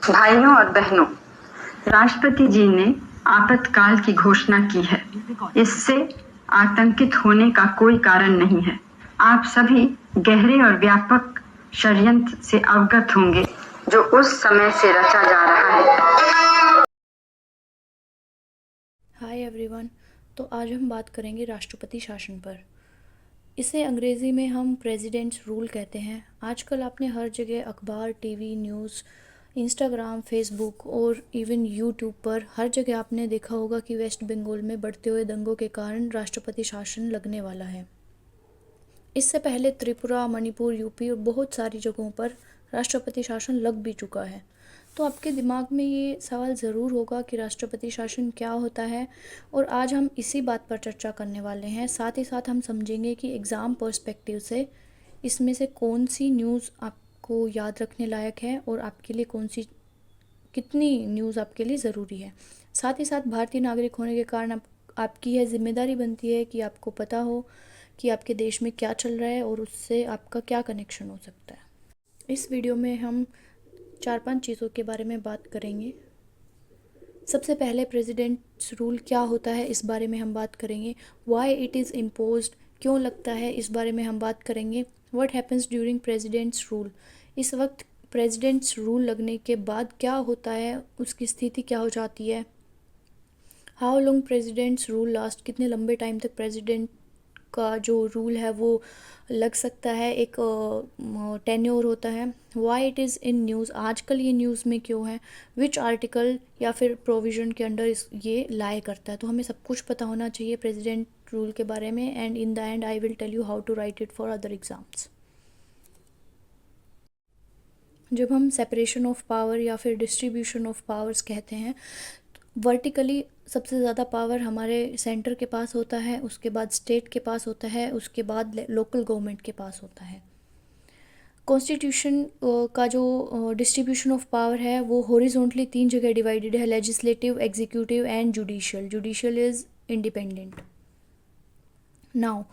भाइयों और बहनों, राष्ट्रपति जी ने आपातकाल की घोषणा की है। इससे आतंकित होने का कोई कारण नहीं है। आप सभी गहरे और व्यापक षड्यंत्र से अवगत होंगे जो उस समय से रचा जा रहा है। Hi everyone. तो आज हम बात करेंगे राष्ट्रपति शासन पर। इसे अंग्रेज़ी में हम प्रेसिडेंट्स रूल कहते हैं। आजकल आपने हर जगह अखबार, टीवी, न्यूज़, इंस्टाग्राम, फेसबुक और इवन यूट्यूब पर हर जगह आपने देखा होगा कि वेस्ट बंगाल में बढ़ते हुए दंगों के कारण राष्ट्रपति शासन लगने वाला है। इससे पहले त्रिपुरा, मणिपुर, यूपी और बहुत सारी जगहों पर राष्ट्रपति शासन लग भी चुका है। तो आपके दिमाग में ये सवाल ज़रूर होगा कि राष्ट्रपति शासन क्या होता है, और आज हम इसी बात पर चर्चा करने वाले हैं। साथ ही साथ हम समझेंगे कि एग्ज़ाम पर्सपेक्टिव से इसमें से कौन सी न्यूज़ आपको याद रखने लायक है और आपके लिए कितनी न्यूज़ आपके लिए ज़रूरी है। साथ ही साथ भारतीय नागरिक होने के कारण आपकी यह जिम्मेदारी बनती है कि आपको पता हो कि आपके देश में क्या चल रहा है और उससे आपका क्या कनेक्शन हो सकता है। इस वीडियो में हम 4-5 चीज़ों के बारे में बात करेंगे। सबसे पहले प्रेसिडेंट्स रूल क्या होता है, इस बारे में हम बात करेंगे। वाई इट इज़ इम्पोज्ड, क्यों लगता है, इस बारे में हम बात करेंगे। What happens during presidents rule, इस वक्त प्रेसिडेंट्स रूल लगने के बाद क्या होता है, उसकी स्थिति क्या हो जाती है। How long presidents rule last, कितने लंबे टाइम तक प्रेसिडेंट का जो रूल है वो लग सकता है, एक टेन्योर होता है। Why it is in news, आजकल ये न्यूज़ में क्यों है। विच आर्टिकल या फिर प्रोविज़न के अंडर ये लाई करता है। तो हमें सब कुछ पता होना चाहिए प्रेसिडेंट रूल के बारे में। And in the end I will tell you how to write it for other exams. जब हम सेपरेशन ऑफ पावर या फिर डिस्ट्रीब्यूशन ऑफ पावर्स कहते हैं, वर्टिकली सबसे ज़्यादा पावर हमारे सेंटर के पास होता है, उसके बाद स्टेट के पास होता है, उसके बाद लोकल गवर्नमेंट के पास होता है। कॉन्स्टिट्यूशन का जो डिस्ट्रीब्यूशन ऑफ पावर है वो हॉरिजॉन्टली 3 जगह डिवाइडेड है, legislative, executive and judicial. Judicial is independent. Now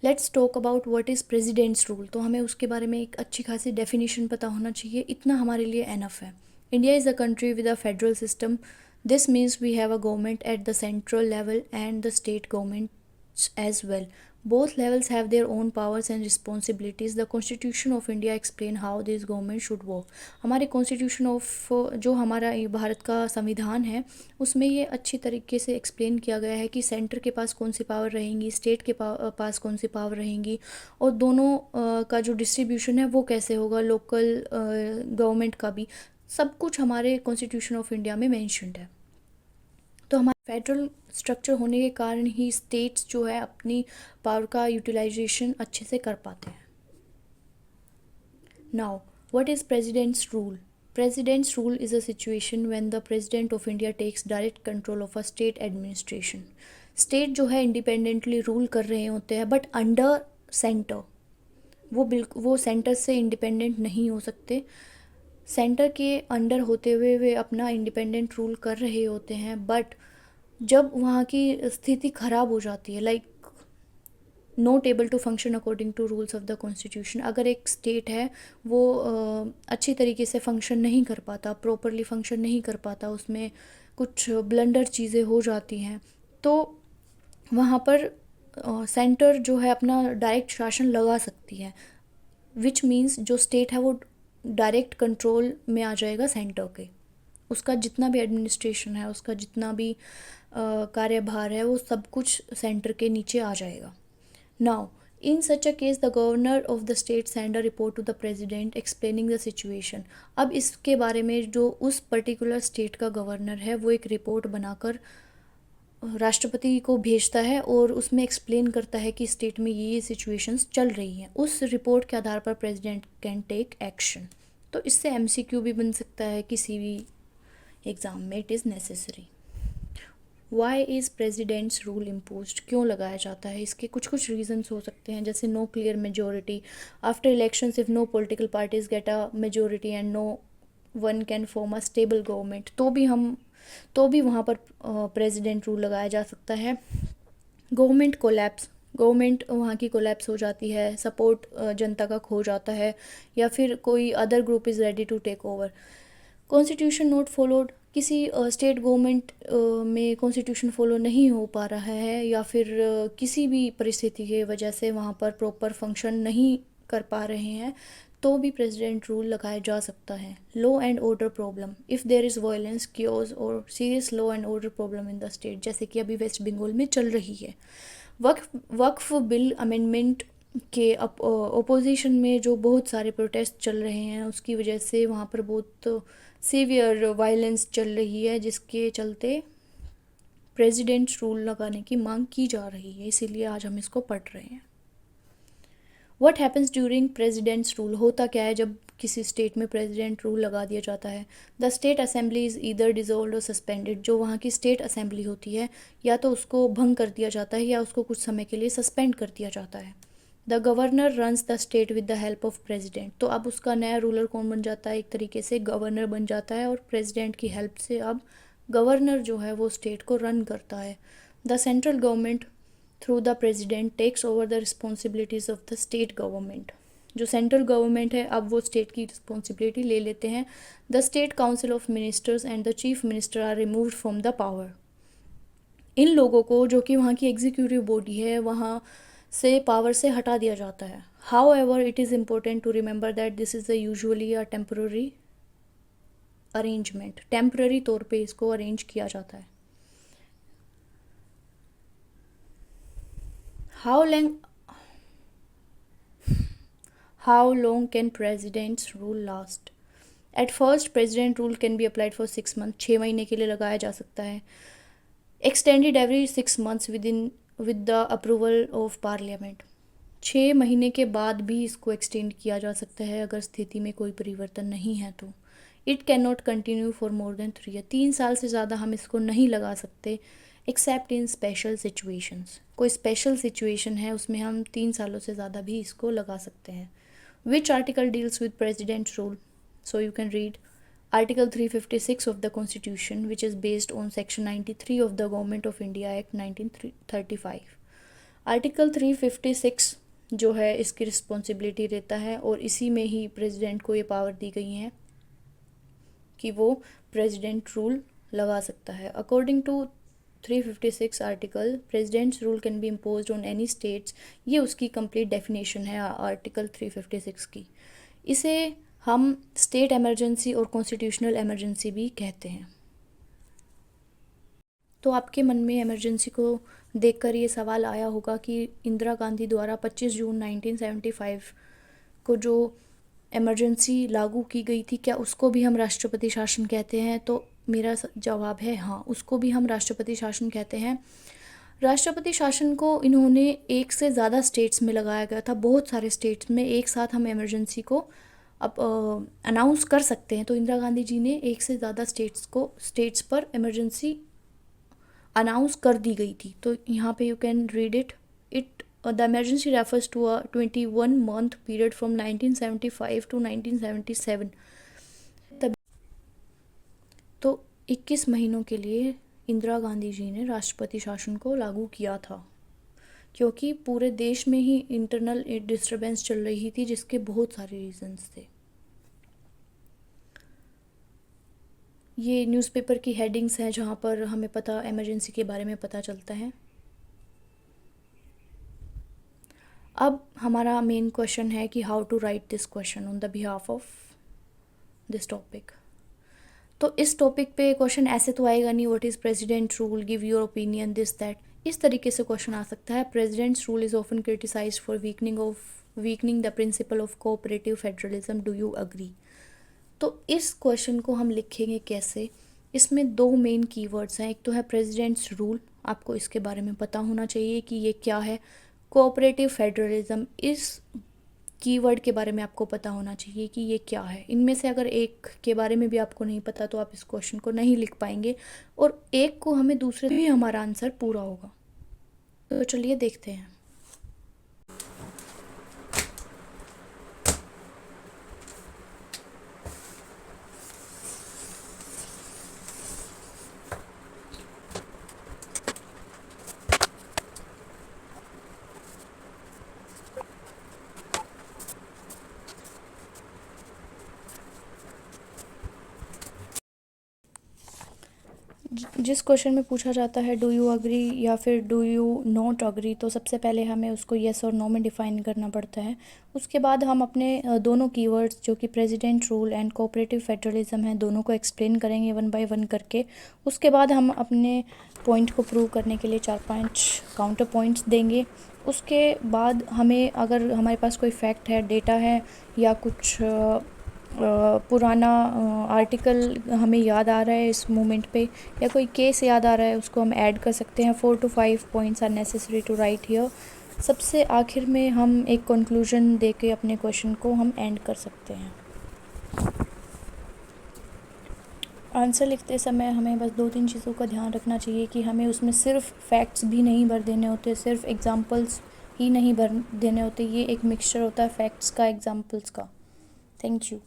let's talk about what is president's rule. तो हमें उसके बारे में एक अच्छी खासी डेफिनेशन पता होना चाहिए, इतना हमारे लिए एनफ है। India is a country with a federal system. This means we have a government at the central level and the state governments as well. Both levels have their own powers and responsibilities. The Constitution of India explain how this government should work. हमारे Constitution of जो हमारा भारत का संविधान है उसमें ये अच्छी तरीके से एक्सप्लेन किया गया है कि सेंटर के पास कौन सी पावर रहेंगी, स्टेट के पास कौन सी पावर रहेंगी, और दोनों का जो डिस्ट्रीब्यूशन है वो कैसे होगा, लोकल गवर्नमेंट का भी सब कुछ हमारे कॉन्स्टिट्यूशन ऑफ इंडिया में मेंशन्ड है। तो हमारे फेडरल स्ट्रक्चर होने के कारण ही स्टेट्स जो है अपनी पावर का यूटिलाइजेशन अच्छे से कर पाते हैं। Now what is president's rule. President's rule is a situation when the president of India takes direct control of a state administration. State जो है इंडिपेंडेंटली रूल कर रहे होते हैं बट अंडर सेंटर। वो सेंटर से इंडिपेंडेंट नहीं हो सकते। सेंटर के अंडर होते हुए वे अपना इंडिपेंडेंट रूल कर रहे होते हैं, बट जब वहाँ की स्थिति ख़राब हो जाती है, like not able to function according to rules of the constitution, अगर एक स्टेट है वो अच्छी तरीके से फंक्शन नहीं कर पाता, प्रॉपरली फंक्शन नहीं कर पाता, उसमें कुछ ब्लंडर चीज़ें हो जाती हैं, तो वहाँ पर सेंटर जो है अपना डायरेक्ट शासन लगा सकती है। विच मीन्स जो स्टेट है वो डायरेक्ट कंट्रोल में आ जाएगा सेंटर के। उसका जितना भी एडमिनिस्ट्रेशन है, उसका जितना भी कार्यभार है, वो सब कुछ सेंटर के नीचे आ जाएगा। Now in such a case the governor of the state send a report to the president explaining the situation. अब इसके बारे में जो उस पर्टिकुलर स्टेट का गवर्नर है वो एक रिपोर्ट बनाकर राष्ट्रपति को भेजता है और उसमें एक्सप्लेन करता है कि स्टेट में ये सिचुएशंस चल रही हैं। उस रिपोर्ट के आधार पर प्रेसिडेंट कैन टेक एक्शन। तो इससे एमसीक्यू भी बन सकता है किसी भी एग्ज़ाम में, it is necessary. Why is president's rule imposed, क्यों लगाया जाता है, इसके कुछ कुछ रीजंस हो सकते हैं, जैसे no clear majority after elections, if no political parties get a majority and no one can form a stable government, तो भी वहाँ पर प्रेसिडेंट रूल लगाया जा सकता है। गवर्नमेंट कोलैप्स, गवर्नमेंट वहाँ की कोलैप्स हो जाती है, सपोर्ट जनता का खो जाता है, या फिर कोई other group is ready to take over. Constitution not followed, किसी स्टेट गवर्नमेंट में कॉन्स्टिट्यूशन फॉलो नहीं हो पा रहा है या फिर किसी भी परिस्थिति की वजह से वहाँ पर प्रॉपर फंक्शन नहीं कर पा रहे हैं, तो भी प्रेसिडेंट रूल लगाया जा सकता है। Law and order problem, if there is violence, chaos और serious law and order problem in the state, जैसे कि अभी वेस्ट बंगाल में चल रही है। वक्फ बिल अमेंडमेंट के ओपोजिशन में जो बहुत सारे प्रोटेस्ट चल रहे हैं, उसकी वजह से वहाँ पर बहुत सीवियर वायलेंस चल रही है, जिसके चलते प्रेसिडेंट रूल लगाने की मांग की जा रही है, इसीलिए आज हम इसको पढ़ रहे हैं। What happens during presidents rule, होता क्या है जब किसी स्टेट में प्रेसिडेंट रूल लगा दिया जाता है। The state assembly is either dissolved और सस्पेंडेड, जो वहाँ की स्टेट असेंबली होती है या तो उसको भंग कर दिया जाता है या उसको कुछ समय के लिए सस्पेंड कर दिया जाता है। The governor runs the state with the help of president, तो अब उसका नया रूलर कौन बन जाता है, एक तरीके से गवर्नर बन जाता है, और प्रेसिडेंट की हेल्प से अब गवर्नर जो है वो स्टेट को रन करता है। The central government through the president takes over the responsibilities of the state government, जो सेंट्रल गवर्नमेंट है अब वो स्टेट की रिस्पॉन्सिबिलिटी ले लेते हैं। The state council of ministers and the chief minister are removed from the power, इन लोगों को, जो कि वहाँ की एग्जीक्यूटिव बॉडी है, वहाँ से पावर से हटा दिया जाता है। However it is important to remember that this is usually a temporary arrangement, temporary तौर पे इसको अरेंज किया जाता है। How long can president's rule last. At first president rule can be applied for 6 month, 6 महीने के लिए लगाया जा सकता है। Extended every 6 months with the approval of parliament, 6 महीने के बाद भी इसको एक्सटेंड किया जा सकता है अगर स्थिति में कोई परिवर्तन नहीं है तो। It can not continue for more than 3 year, 3 साल से ज़्यादा हम इसको नहीं लगा सकते, एक्सेप्ट इन स्पेशल सिचुएशंस, कोई स्पेशल सिचुएशन है उसमें हम 3 सालों से ज़्यादा भी इसको लगा सकते हैं। Which article deals with president rule, so you can read Article 356 of the Constitution, which is based on Section 93 of the Government of India Act 1935. Article 356 जो है इसकी रिस्पॉन्सिबिलिटी रहता है, और इसी में ही प्रेसिडेंट को ये पावर दी गई है कि वो प्रेसिडेंट रूल लगा सकता है। According to 356 article, president's rule can be imposed on any states, ये उसकी कंप्लीट डेफिनेशन है आर्टिकल 356 की। इसे हम स्टेट इमरजेंसी और कॉन्स्टिट्यूशनल इमरजेंसी भी कहते हैं। तो आपके मन में इमरजेंसी को देखकर ये सवाल आया होगा कि इंदिरा गांधी द्वारा 25 जून 1975 को जो इमरजेंसी लागू की गई थी, क्या उसको भी हम राष्ट्रपति शासन कहते हैं? तो मेरा जवाब है हाँ, उसको भी हम राष्ट्रपति शासन कहते हैं। राष्ट्रपति शासन को इन्होंने एक से ज़्यादा स्टेट्स में लगाया गया था, बहुत सारे स्टेट्स में एक साथ हम इमरजेंसी को अब अनाउंस कर सकते हैं। तो इंदिरा गांधी जी ने एक से ज़्यादा स्टेट्स पर इमरजेंसी अनाउंस कर दी गई थी। तो यहाँ पे you can read it the emergency refers to a 21 month period from 1975 to 1977। तो 21 महीनों के लिए इंदिरा गांधी जी ने राष्ट्रपति शासन को लागू किया था, क्योंकि पूरे देश में ही इंटरनल डिस्टर्बेंस चल रही थी, जिसके बहुत सारे रीजंस थे। ये न्यूज़पेपर की हेडिंग्स हैं जहाँ पर हमें इमरजेंसी के बारे में पता चलता है। अब हमारा मेन क्वेश्चन है कि how to write this question on the behalf of this topic. तो इस टॉपिक पे क्वेश्चन ऐसे तो आएगा नहीं, what is president rule, give your opinion, this that, इस तरीके से क्वेश्चन आ सकता है। President's rule is often criticized for weakening the principle of cooperative federalism, do you agree. तो इस क्वेश्चन को हम लिखेंगे कैसे, इसमें 2 मेन कीवर्ड्स हैं। एक तो है प्रेसिडेंट्स रूल, आपको इसके बारे में पता होना चाहिए कि ये क्या है। कोऑपरेटिव फेडरलिज्म, इस कीवर्ड के बारे में आपको पता होना चाहिए कि ये क्या है। इनमें से अगर एक के बारे में भी आपको नहीं पता तो आप इस क्वेश्चन को नहीं लिख पाएंगे, और एक को हमें दूसरे भी हमारा आंसर पूरा होगा। तो चलिए देखते हैं। जिस क्वेश्चन में पूछा जाता है डू यू अग्री या फिर डू यू नॉट अग्री, तो सबसे पहले हमें उसको येस और नो में डिफ़ाइन करना पड़ता है। उसके बाद हम अपने दोनों कीवर्ड्स जो कि president rule and cooperative federalism है, दोनों को एक्सप्लेन करेंगे वन बाय वन करके। उसके बाद हम अपने पॉइंट को प्रूव करने के लिए 4-5 काउंटर पॉइंट्स देंगे। उसके बाद हमें, अगर हमारे पास कोई फैक्ट है, डेटा है या कुछ पुराना आर्टिकल हमें याद आ रहा है इस मोमेंट पे, या कोई केस याद आ रहा है, उसको हम ऐड कर सकते हैं। 4 to 5 points are necessary to write here. सबसे आखिर में हम एक कंक्लूजन दे के अपने क्वेश्चन को हम एंड कर सकते हैं। आंसर लिखते समय हमें बस 2-3 चीज़ों का ध्यान रखना चाहिए कि हमें उसमें सिर्फ फैक्ट्स भी नहीं भर देने होते, सिर्फ एग्जांपल्स ही नहीं भर देने होते। ये एक मिक्सचर होता है फैक्ट्स का, एग्जांपल्स का। Thank you.